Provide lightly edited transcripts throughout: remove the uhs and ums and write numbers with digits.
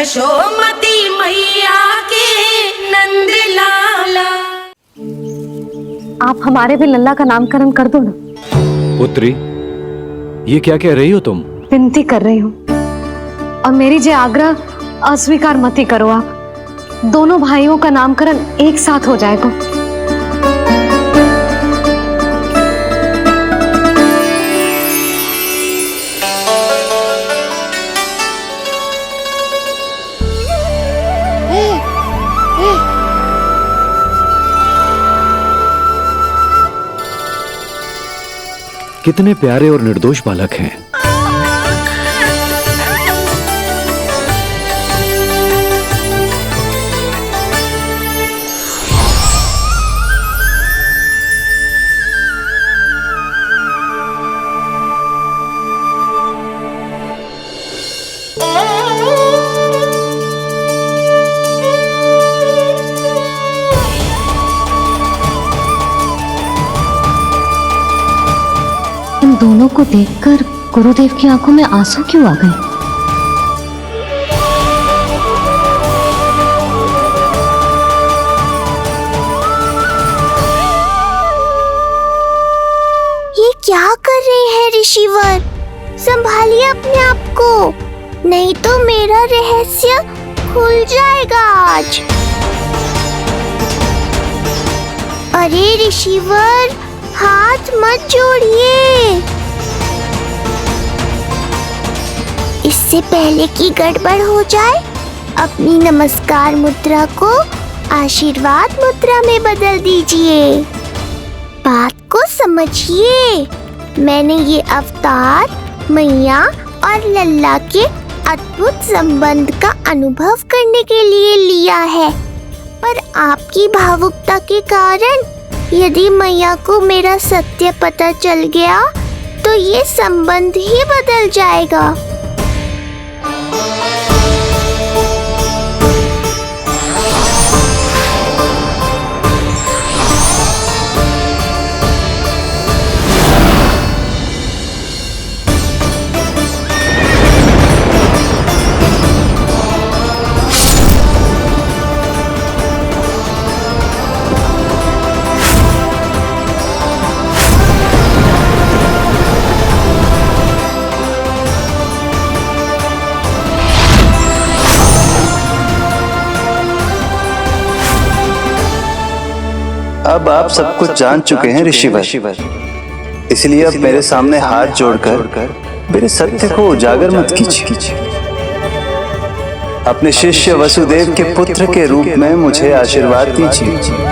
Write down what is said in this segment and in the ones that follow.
यशोमती मैया के नंद लाला। आप हमारे भी लल्ला का नामकरण कर दो ना। पुत्री, ये क्या कह रही हो तुम? विनती कर रही हूँ और मेरी जे आग्रह अस्वीकार मत ही करो। आप दोनों भाइयों का नामकरण एक साथ हो जाएगा। कितने प्यारे और निर्दोष बालक हैं। इन दोनों को देखकर गुरुदेव की आंखों में आंसू क्यों आ गए? ये क्या कर रहे हैं ऋषिवर? संभालिए अपने आप को, नहीं तो मेरा रहस्य खुल जाएगा आज। अरे ऋषिवर, हाथ मत जोड़िए। इससे पहले कि गड़बड़ हो जाए, अपनी नमस्कार मुद्रा को आशीर्वाद मुद्रा में बदल दीजिए। बात को समझिए। मैंने ये अवतार मैया और लल्ला के अद्भुत संबंध का अनुभव करने के लिए लिया है, पर आपकी भावुकता के कारण यदि मैया को मेरा सत्य पता चल गया तो ये संबंध ही बदल जाएगा। अब आप सब कुछ जान चुके हैं ऋषिवर, इसलिए अब मेरे सामने हाथ जोड़कर मेरे सत्य को उजागर मत कीजिए। अपने शिष्य वसुदेव के पुत्र के रूप में मुझे आशीर्वाद दीजिए।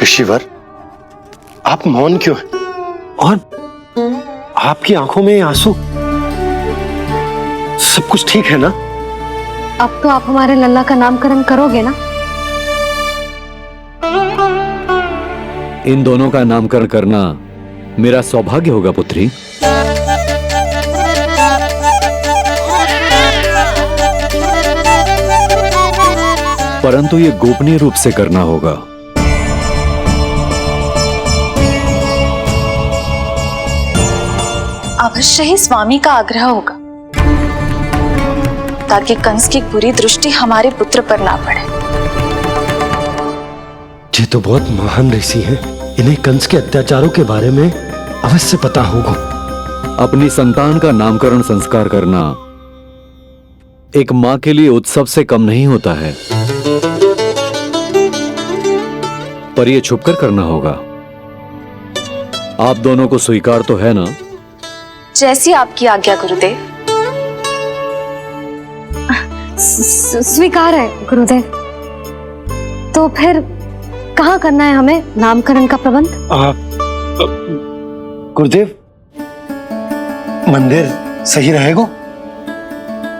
ऋषिवर, आप मौन क्यों हैं? और आपकी आंखों में आंसू? सब कुछ ठीक है ना? अब तो आप हमारे लल्ला का नामकरण करोगे ना? इन दोनों का नामकरण करना मेरा सौभाग्य होगा पुत्री। परंतु ये गोपनीय रूप से करना होगा। अवश्य ही स्वामी का आग्रह होगा, ताकि कंस की बुरी दृष्टि हमारे पुत्र पर ना पड़े। ये तो बहुत महान ऋषि हैं, इन्हें कंस के अत्याचारों के बारे में अवश्य पता होगा। अपनी संतान का नामकरण संस्कार करना एक मां के लिए उत्सव से कम नहीं होता है, पर यह छुपकर करना होगा। आप दोनों को स्वीकार तो है ना? जैसी आपकी आज्ञा गुरुदेव। स्वीकार है गुरुदेव। तो फिर कहाँ करना है हमें नामकरण का प्रबंध? गुरुदेव, मंदिर सही रहेगा?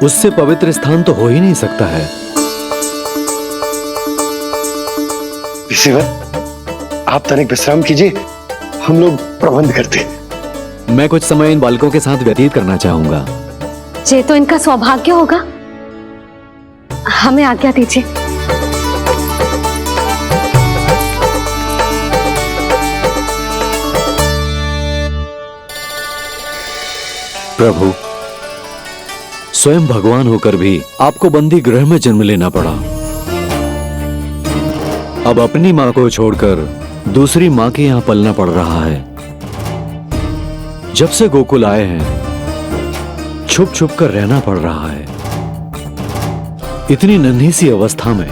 उससे पवित्र स्थान तो हो ही नहीं सकता है। ऋषिवर, आप तनिक विश्राम कीजिए, हम लोग प्रबंध करते हैं। मैं कुछ समय इन बालकों के साथ व्यतीत करना चाहूंगा। ये तो इनका सौभाग्य होगा। हमें आज्ञा दीजिए। प्रभु, स्वयं भगवान होकर भी आपको बंदी गृह में जन्म लेना पड़ा। अब अपनी मां को छोड़कर दूसरी मां के यहां पलना पड़ रहा है। जब से गोकुल आए हैं छुप छुप कर रहना पड़ रहा है। इतनी नन्ही सी अवस्था में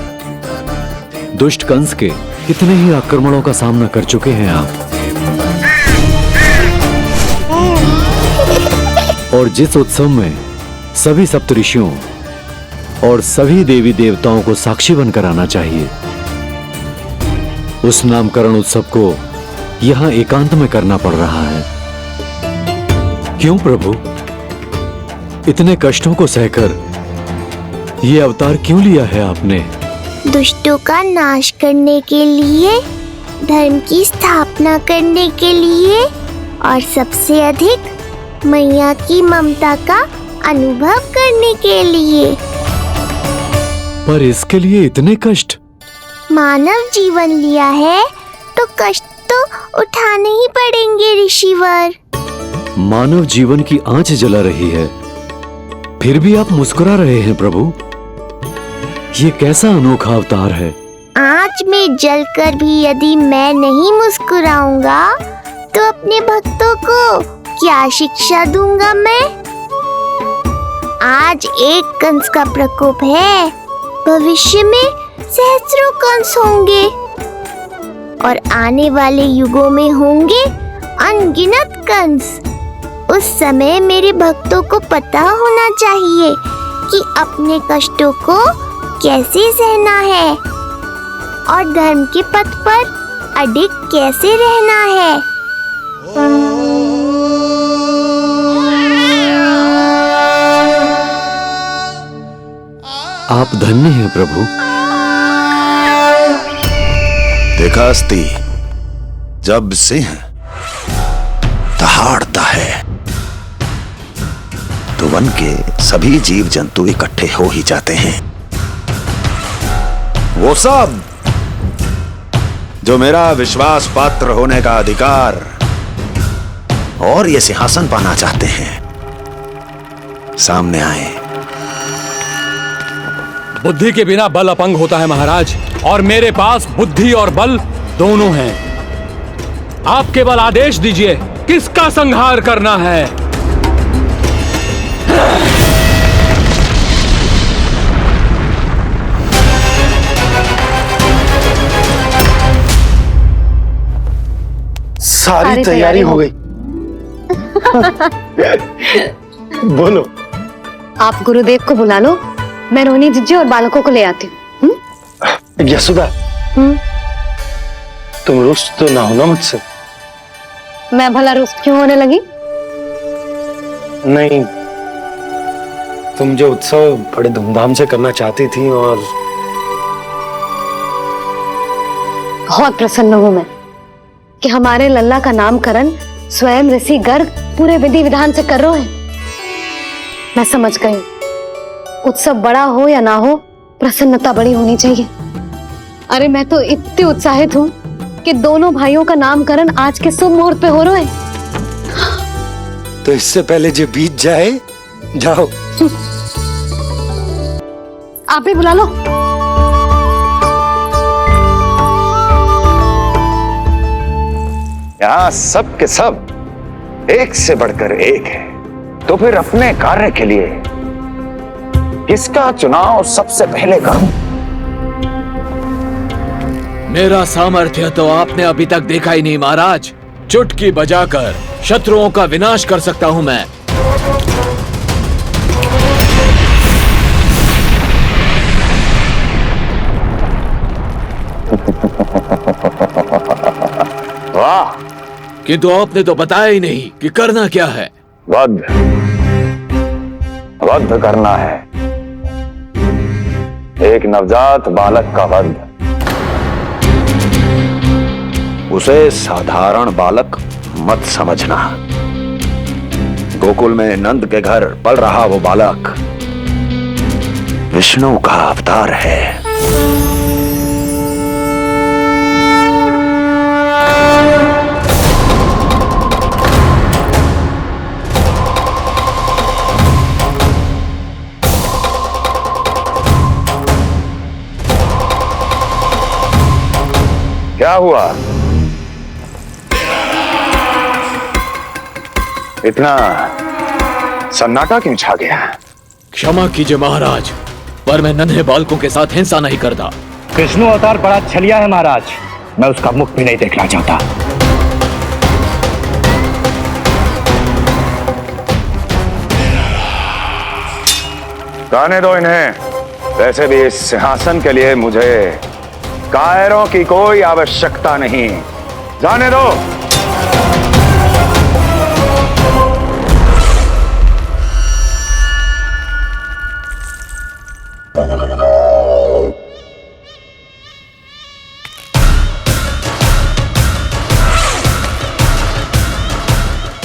दुष्ट कंस के कितने ही आक्रमणों का सामना कर चुके हैं आप। और जिस उत्सव में सभी सप्तऋषियों और सभी देवी देवताओं को साक्षी बनकर आना चाहिए, उस नामकरण उत्सव को यहां एकांत में करना पड़ रहा है। क्यों प्रभु, इतने कष्टों को सहकर ये अवतार क्यों लिया है आपने? दुष्टों का नाश करने के लिए, धर्म की स्थापना करने के लिए और सबसे अधिक मैया की ममता का अनुभव करने के लिए। पर इसके लिए इतने कष्ट? मानव जीवन लिया है तो कष्ट तो उठाने ही पड़ेंगे ऋषिवर। मानव जीवन की आंच जला रही है, फिर भी आप मुस्कुरा रहे हैं प्रभु। ये कैसा अनोखा अवतार है? आंच में जलकर भी यदि मैं नहीं मुस्कुराऊंगा तो अपने भक्तों को क्या शिक्षा दूंगा मैं? आज एक कंस का प्रकोप है, भविष्य में सहस्रों कंस होंगे और आने वाले युगों में होंगे अनगिनत कंस। उस समय मेरे भक्तों को पता होना चाहिए कि अपने कष्टों को कैसे सहना है और धर्म के पथ पर अडिग कैसे रहना है। आप धन्य हैं प्रभु। देखा अस्ति, जब सिंह दहाड़ता है तो वन के सभी जीव जंतु इकट्ठे हो ही जाते हैं। वो सब जो मेरा विश्वास पात्र होने का अधिकार और ये सिंहासन पाना चाहते हैं, सामने आए। बुद्धि के बिना बल अपंग होता है महाराज, और मेरे पास बुद्धि और बल दोनों हैं। आप केवल आदेश दीजिए किसका संहार करना है। सारी तैयारी हो गई। बोलो। आप गुरुदेव को बुला लो, मैं रोहिणी जीजी और बालकों को ले आती हूँ। यशोदा, तुम रुष्ट तो ना हो ना मुझसे? मैं भला रुष्ट क्यों होने लगी? नहीं, तुम जो उत्सव बड़े धूमधाम से करना चाहती थी और बहुत प्रसन्न हूँ मैं कि हमारे लल्ला का नामकरण स्वयं ऋषि गर्ग पूरे विधि विधान से कर रहे हैं। मैं समझ गई, उत्सव बड़ा हो या ना हो, प्रसन्नता बड़ी होनी चाहिए। अरे मैं तो इतनी उत्साहित हूँ कि दोनों भाइयों का नामकरण आज के शुभ मुहूर्त पे हो रहा है। तो इससे पहले जो बीत जाए, जाओ। आप भी बुला लो। यहाँ सब के सब एक से बढ़कर एक है, तो फिर अपने कार्य के लिए किसका चुनाव सबसे पहले करूं? मेरा सामर्थ्य तो आपने अभी तक देखा ही नहीं महाराज। चुटकी बजाकर शत्रुओं का विनाश कर सकता हूं मैं। वाह! किंतु आपने तो बताया ही नहीं कि करना क्या है। वध वध करना है, एक नवजात बालक का वध। उसे साधारण बालक मत समझना। गोकुल में नंद के घर पल रहा वो बालक विष्णु का अवतार है। क्या हुआ? इतना सन्नाटा क्यों छा गया? क्षमा कीजिए महाराज, पर मैं नन्हे बालकों के साथ हिंसा नहीं करता। विष्णु अवतार बड़ा छलिया है महाराज, मैं उसका मुख भी नहीं देखना चाहता। जाने दो इन्हें। वैसे भी इस सिंहासन के लिए मुझे कायरों की कोई आवश्यकता नहीं। जाने दो।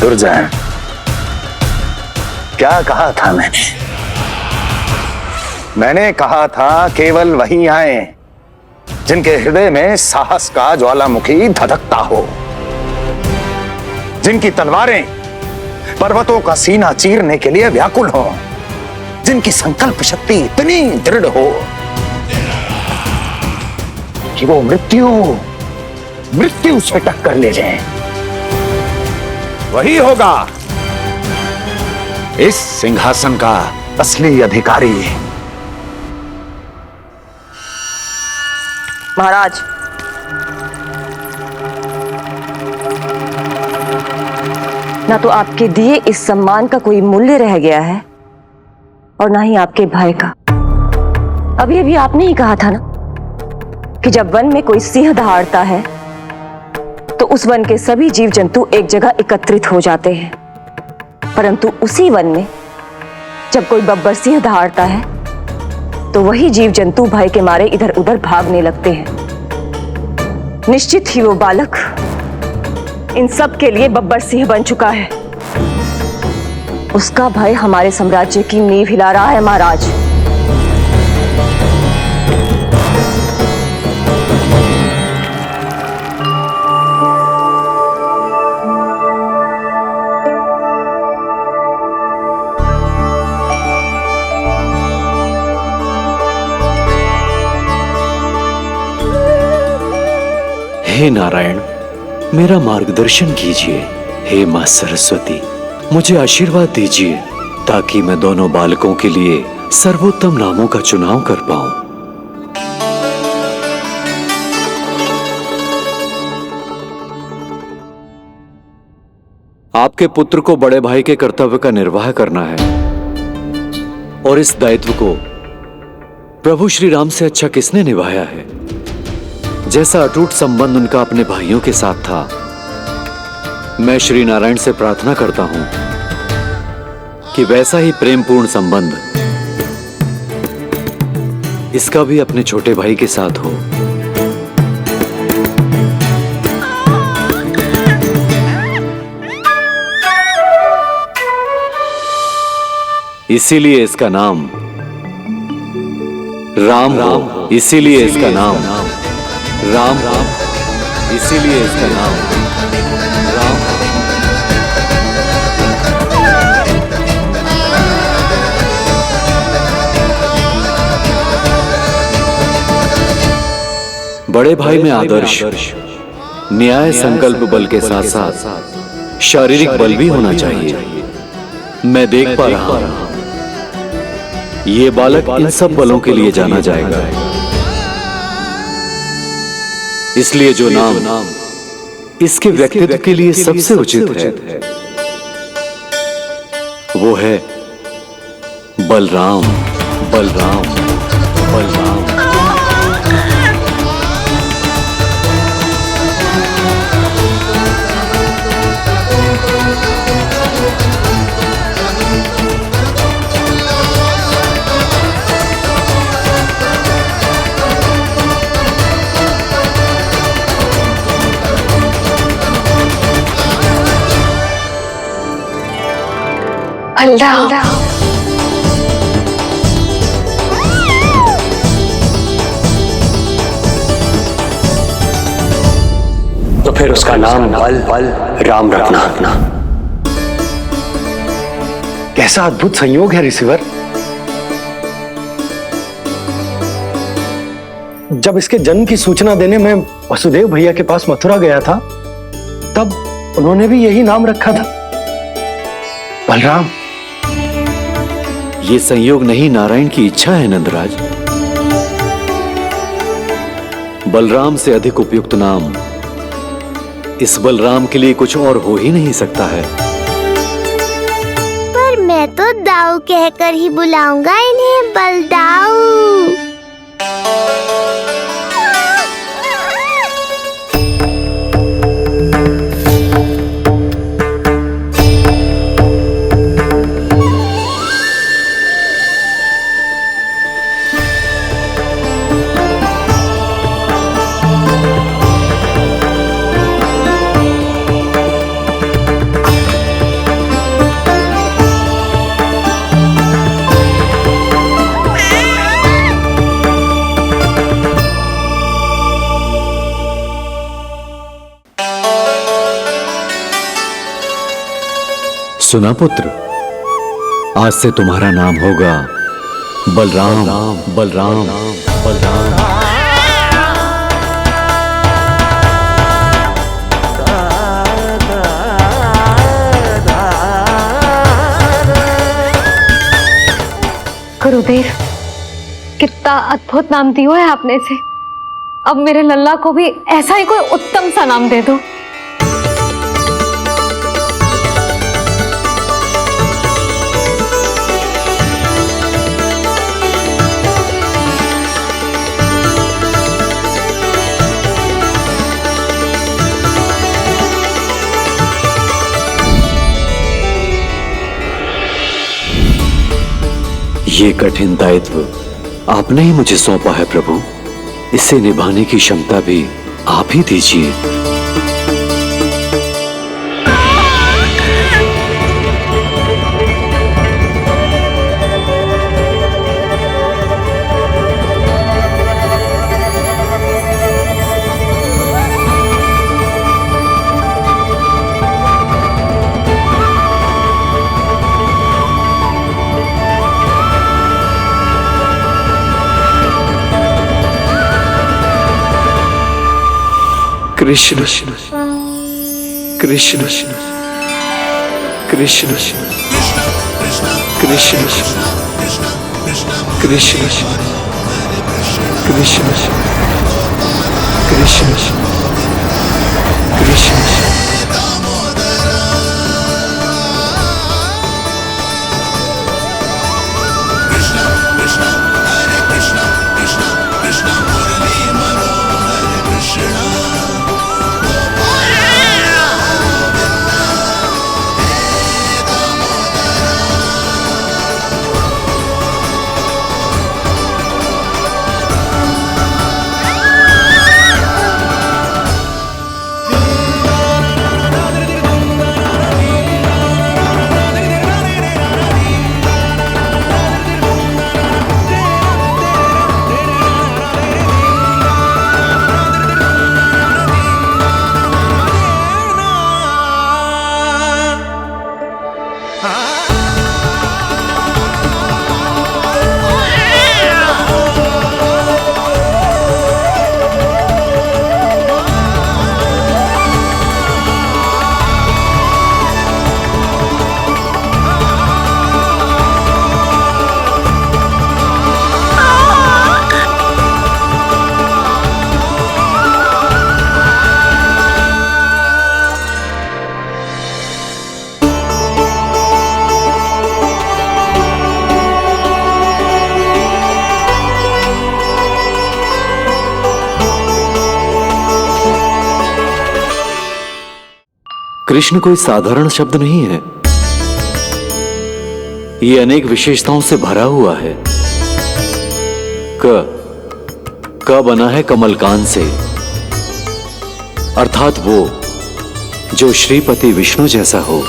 दुर्जन, क्या कहा था मैंने कहा था केवल वही आए जिनके हृदय में साहस का ज्वालामुखी धधकता हो, जिनकी तलवारें पर्वतों का सीना चीरने के लिए व्याकुल हो, जिनकी संकल्प शक्ति इतनी दृढ़ हो कि वो मृत्यु से टक्कर ले जाए। वही होगा इस सिंहासन का असली अधिकारी। महाराज, ना तो आपके दिए इस सम्मान का कोई मूल्य रह गया है और ना ही आपके भय का। अभी अभी आपने ही कहा था ना कि जब वन में कोई सिंह दहाड़ता है तो उस वन के सभी जीव जंतु एक जगह एकत्रित हो जाते हैं, परंतु उसी वन में जब कोई बब्बर सिंह दहाड़ता है तो वही जीव जंतु भय के मारे इधर उधर भागने लगते हैं। निश्चित ही वो बालक इन सब के लिए बब्बर सिंह बन चुका है। उसका भय हमारे साम्राज्य की नींव हिला रहा है महाराज। हे नारायण, मेरा मार्गदर्शन कीजिए। हे मां सरस्वती, मुझे आशीर्वाद दीजिए ताकि मैं दोनों बालकों के लिए सर्वोत्तम नामों का चुनाव कर पाऊं। आपके पुत्र को बड़े भाई के कर्तव्य का निर्वाह करना है और इस दायित्व को प्रभु श्री राम से अच्छा किसने निभाया है? जैसा अटूट संबंध उनका अपने भाइयों के साथ था, मैं श्री नारायण से प्रार्थना करता हूं कि वैसा ही प्रेमपूर्ण संबंध इसका भी अपने छोटे भाई के साथ हो। इसीलिए इसका नाम राम हो। इसीलिए इसका नाम राम, इसीलिए इसका नाम राम। बड़े भाई में आदर्श, न्याय, संकल्प बल के साथ साथ शारीरिक बल भी होना चाहिए। मैं देख पा रहा हूं ये बालक इन सब बलों के लिए जाना जाएगा। इसलिए जो नाम इसके व्यक्तित्व के लिए सबसे उचित है वो है बलराम। बलराम, बलराम। बलराम। तो फिर उसका नाम बल राम रखना। कैसा अद्भुत संयोग है रिसीवर। जब इसके जन्म की सूचना देने मैं वसुदेव भैया के पास मथुरा गया था, तब उन्होंने भी यही नाम रखा था, बलराम। ये संयोग नहीं, नारायण की इच्छा है नंदराज। बलराम से अधिक उपयुक्त नाम इस बलराम के लिए कुछ और हो ही नहीं सकता है। पर मैं तो दाऊ कहकर ही बुलाऊंगा इन्हें, बलदाऊ। सुना पुत्र, आज से तुम्हारा नाम होगा बलराम। बलराम बलराम। गुरुदेव, कितना अद्भुत नाम दिया है आपने इसे। अब मेरे लल्ला को भी ऐसा ही कोई उत्तम सा नाम दे दो। ये कठिन दायित्व आपने ही मुझे सौंपा है प्रभु। इसे निभाने की क्षमता भी आप ही दीजिए। कृष्ण कृष्ण कृष्ण कृष्ण कृष्ण कृष्ण कृष्ण कृष्ण। कृष्ण कोई साधारण शब्द नहीं है। ये अनेक विशेषताओं से भरा हुआ है। क बना है कमलकांत से, अर्थात वो जो श्रीपति विष्णु जैसा हो।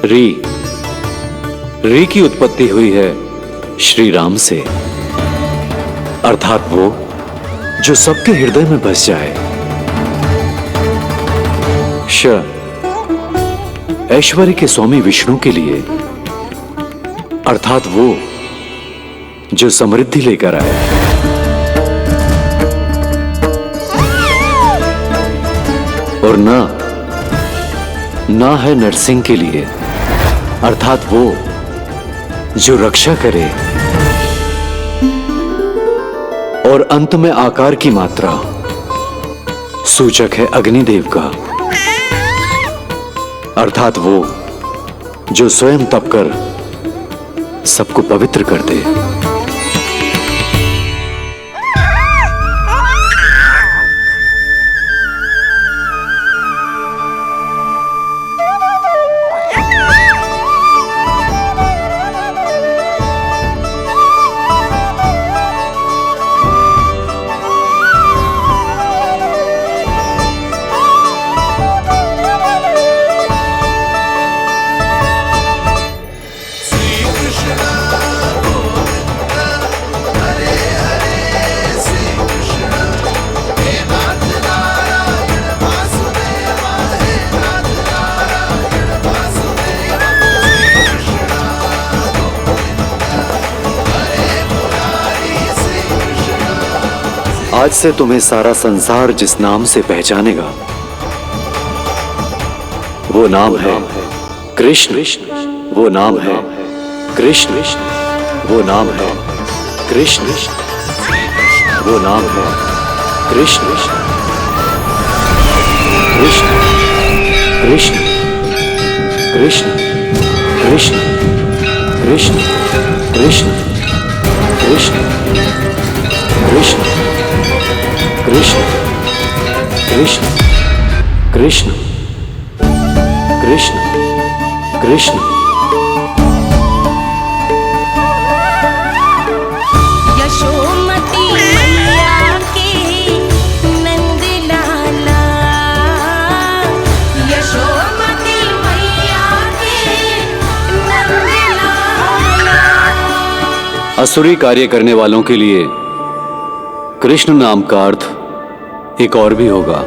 री की उत्पत्ति हुई है श्री राम से, अर्थात वो जो सबके हृदय में बस जाए। श ऐश्वर्य के स्वामी विष्णु के लिए, अर्थात वो जो समृद्धि लेकर आए। और ना है नरसिंह के लिए, अर्थात वो जो रक्षा करे। और अंत में आकार की मात्रा सूचक है अग्निदेव का, अर्थात वो जो स्वयं तप कर सबको पवित्र कर दे। आज से तुम्हें सारा संसार जिस नाम से पहचानेगा वो नाम है कृष्ण। वो नाम है कृष्ण। वो नाम है कृष्ण। वो नाम है कृष्ण। कृष्ण कृष्ण कृष्ण कृष्ण कृष्ण कृष्ण कृष्ण कृष्ण कृष्ण कृष्ण कृष्ण कृष्ण कृष्ण। यशोमती मैया के नंद लाला, यशोमती मैया के नंद लाला। असुरी कार्य करने वालों के लिए कृष्ण नाम का अर्थ एक और भी होगा।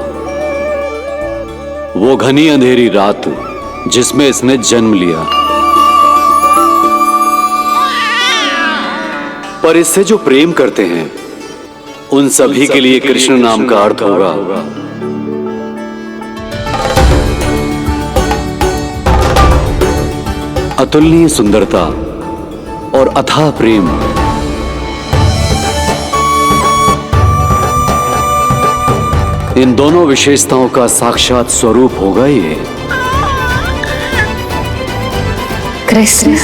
वो घनी अंधेरी रात जिसमें इसने जन्म लिया, पर इससे जो प्रेम करते हैं उन सभी के लिए कृष्ण नाम का अर्थ होगा अतुलनीय सुंदरता और अथाह प्रेम। इन दोनों विशेषताओं का साक्षात स्वरूप होगा ये कृष्ण।